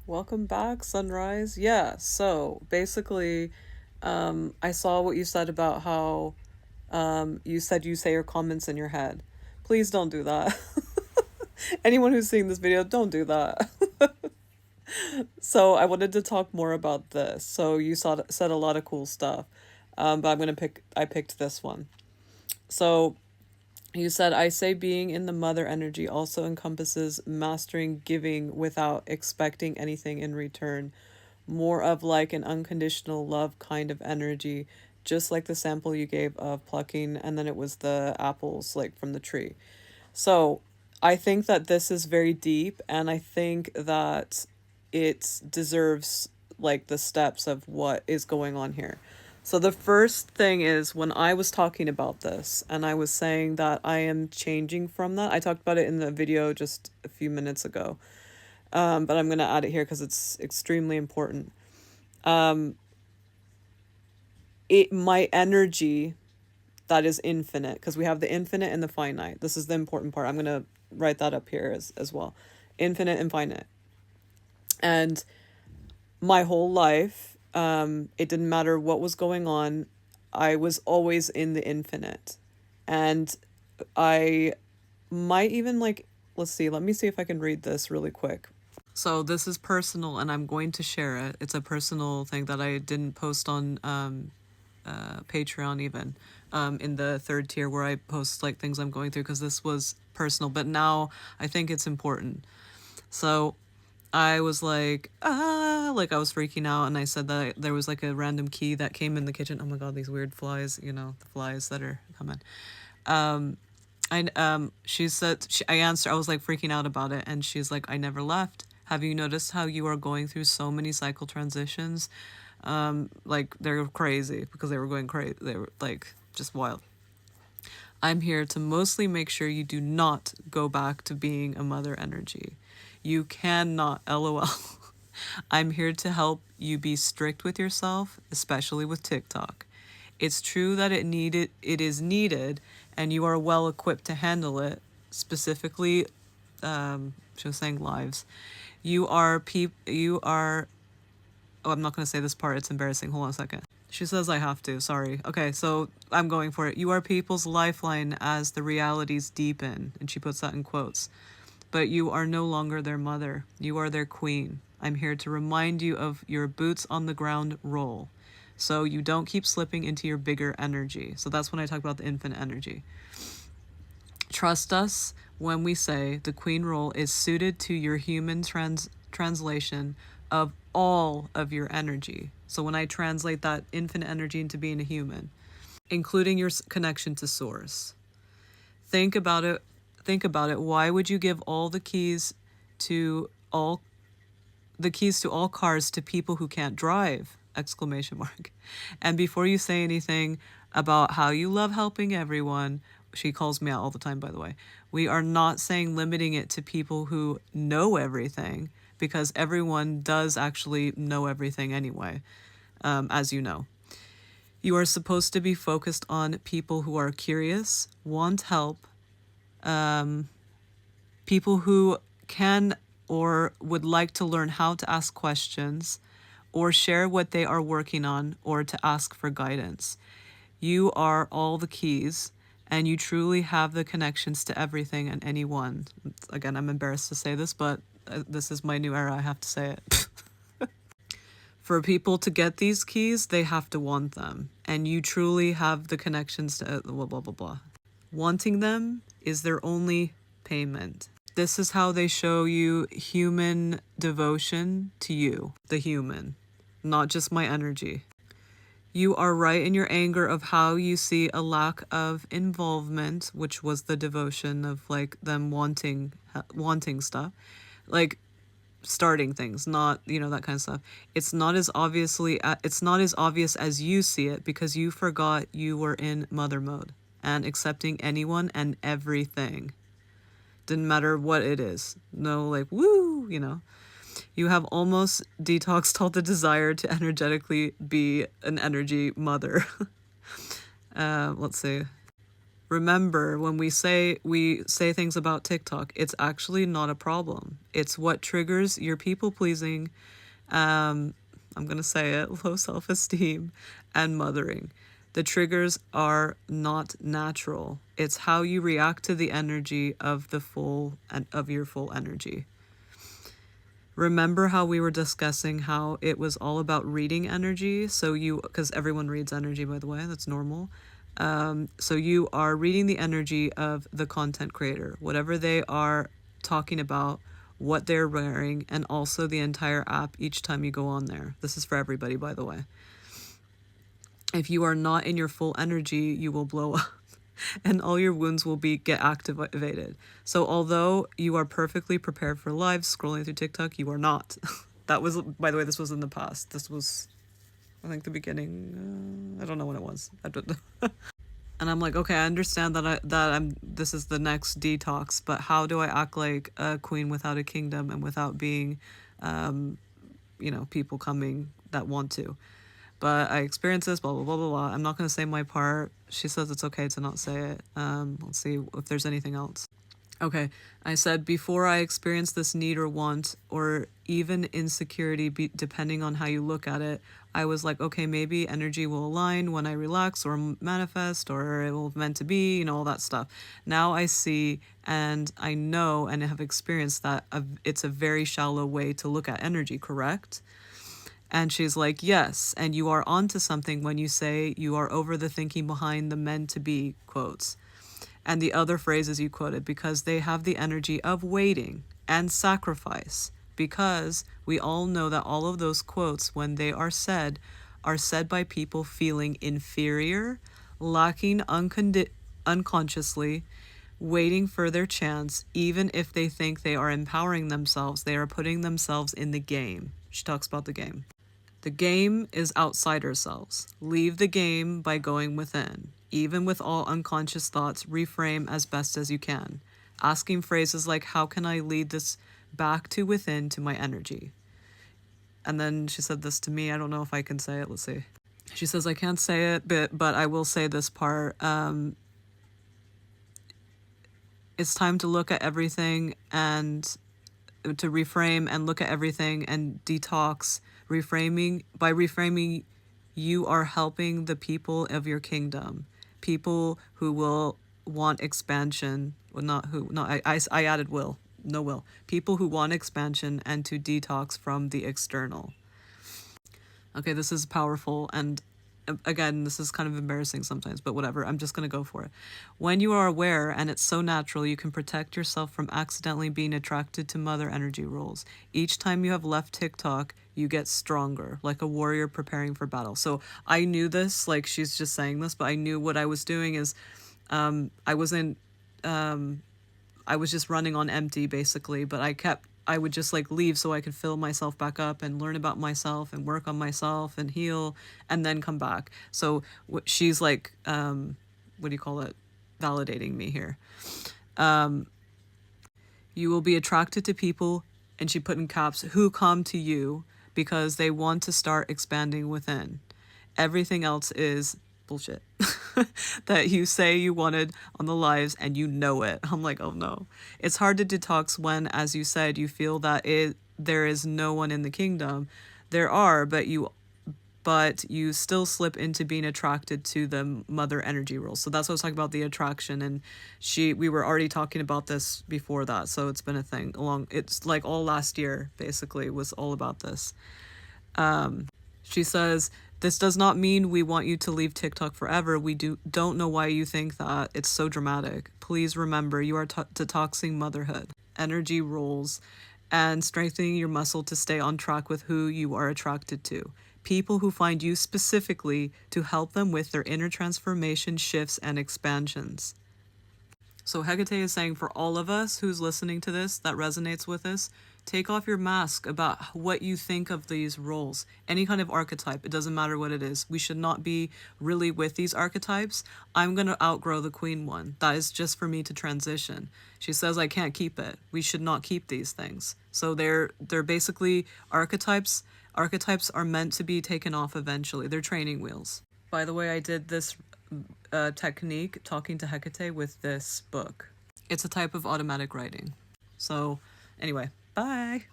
Welcome back, Sunrise. Yeah, so basically, I saw what you said about how you said you say your comments in your head. Please don't do that. Anyone who's seeing this video, don't do that. So I wanted to talk more about this. So you said a lot of cool stuff, but I picked this one. So you said, I say being in the mother energy also encompasses mastering giving without expecting anything in return. More of like an unconditional love kind of energy, just like the sample you gave of plucking, and then it was the apples like from the tree. So I think that this is very deep, and I think that it deserves like the steps of what is going on here. So the first thing is when I was talking about this and I was saying that I am changing from that. I talked about it in the video just a few minutes ago. But I'm going to add it here because it's extremely important. My energy that is infinite, because we have the infinite and the finite. This is the important part. I'm going to write that up here as well. Infinite and finite. And my whole life, it didn't matter what was going on. I was always in the infinite. And I might even like, let's see, let me see if I can read this really quick. So this is personal and I'm going to share it. It's a personal thing that I didn't post on Patreon even, in the third tier where I post like things I'm going through, because this was personal, but now I think it's important. So I was like I was freaking out, and I said that there was like a random key that came in the kitchen. Oh my god, these weird flies, the flies that are coming. She said, I answered, I was like freaking out about it, and she's like, I never left. Have you noticed how you are going through so many cycle transitions? Like they're crazy because they were going crazy. They were like just wild. I'm here to mostly make sure you do not go back to being a mother energy. You cannot, lol. I'm here to help you be strict with yourself, especially with TikTok. It's true that it is needed, and you are well equipped to handle it. Specifically, she was saying lives. You are. Oh, I'm not gonna say this part. It's embarrassing. Hold on a second. She says I have to. Sorry. Okay, so I'm going for it. You are people's lifeline as the realities deepen, and she puts that in quotes. But you are no longer their mother. You are their queen. I'm here to remind you of your boots on the ground role, so you don't keep slipping into your bigger energy. So that's when I talk about the infinite energy. Trust us when we say the queen role is suited to your human translation of all of your energy. So when I translate that infinite energy into being a human, including your connection to source. Think about it. Think about it. Why would you give all the keys to all cars to people who can't drive? Exclamation mark. And before you say anything about how you love helping everyone, she calls me out all the time, by the way, we are not saying limiting it to people who know everything, because everyone does actually know everything anyway, as you know. You are supposed to be focused on people who are curious, want help, people who can or would like to learn how to ask questions or share what they are working on or to ask for guidance. You are all the keys, and you truly have the connections to everything and anyone. Again, I'm embarrassed to say this, but this is my new era. I have to say it. For people to get these keys, they have to want them. And you truly have the connections to blah, blah, blah, blah. Wanting them is their only payment. This is how they show you human devotion to you, the human, not just my energy. You are right in your anger of how you see a lack of involvement, which was the devotion of like them wanting stuff, like starting things, not, that kind of stuff. It's not as obvious as you see it, because you forgot you were in mother mode and accepting anyone and everything. Didn't matter what it is. No, like, woo, You have almost detoxed all the desire to energetically be an energy mother. Let's see. Remember, when we say things about TikTok, it's actually not a problem. It's what triggers your people pleasing, I'm going to say it, low self-esteem and mothering. The triggers are not natural. It's how you react to the energy of the full and of your full energy. Remember how we were discussing how it was all about reading energy? So because everyone reads energy, by the way, that's normal. So you are reading the energy of the content creator, whatever they are talking about, what they're wearing, and also the entire app each time you go on there. This is for everybody, by the way. If you are not in your full energy, you will blow up and all your wounds will get activated. So although you are perfectly prepared for live scrolling through TikTok, you are not. That was, by the way, this was in the past. This was, I think, the beginning. I don't know when it was. I don't know. And I'm like, okay, I understand that this is the next detox, but how do I act like a queen without a kingdom and without being, people coming that want to? But I experienced this, blah, blah, blah, blah, blah. I'm not going to say my part. She says it's okay to not say it. Let's see if there's anything else. Okay, I said before I experienced this need or want or even insecurity, depending on how you look at it, I was like, okay, maybe energy will align when I relax or manifest or it will meant to be, all that stuff. Now I see and I know and have experienced that it's a very shallow way to look at energy, correct? And she's like, yes, and you are onto something when you say you are over the thinking behind the meant to be quotes. And the other phrases you quoted, because they have the energy of waiting and sacrifice. Because we all know that all of those quotes, when they are said by people feeling inferior, lacking unconsciously, waiting for their chance. Even if they think they are empowering themselves, they are putting themselves in the game. She talks about the game. The game is outside ourselves. Leave the game by going within. Even with all unconscious thoughts, reframe as best as you can. Asking phrases like, how can I lead this back to within to my energy? And then she said this to me. I don't know if I can say it. Let's see. She says, I can't say it, but I will say this part. It's time to look at everything and to reframe and look at everything and detox. By reframing, you are helping the people of your kingdom, people who will want expansion. Well, not who, no, I added will, no will. People who want expansion and to detox from the external. Okay, this is powerful, and again, this is kind of embarrassing sometimes, but whatever, I'm just going to go for it. When you are aware, and it's so natural, you can protect yourself from accidentally being attracted to mother energy roles. Each time you have left TikTok, you get stronger, like a warrior preparing for battle. So I knew this, like she's just saying this, but I knew what I was doing is I was just running on empty basically, but I would just like leave so I could fill myself back up and learn about myself and work on myself and heal and then come back. So she's like, what do you call it? Validating me here. You will be attracted to people, and she put in caps, who come to you because they want to start expanding within. Everything else is bullshit that you say you wanted on the lives and you know it. I'm like, oh no. It's hard to detox when, as you said, you feel that there is no one in the kingdom. There are, but you still slip into being attracted to the mother energy rules. So that's what I was talking about, the attraction. And we were already talking about this before that. So it's been a thing it's like all last year, basically, was all about this. She says, this does not mean we want you to leave TikTok forever. We don't know why you think that. It's so dramatic. Please remember, you are detoxing motherhood, energy rules, and strengthening your muscle to stay on track with who you are attracted to. People who find you specifically to help them with their inner transformation, shifts, and expansions. So Hekate is saying for all of us who's listening to this that resonates with us, take off your mask about what you think of these roles. Any kind of archetype, it doesn't matter what it is. We should not be really with these archetypes. I'm going to outgrow the queen one. That is just for me to transition. She says I can't keep it. We should not keep these things. So they're basically archetypes. Archetypes are meant to be taken off eventually. They're training wheels. By the way, I did this technique talking to Hekate with this book. It's a type of automatic writing. So, anyway, bye.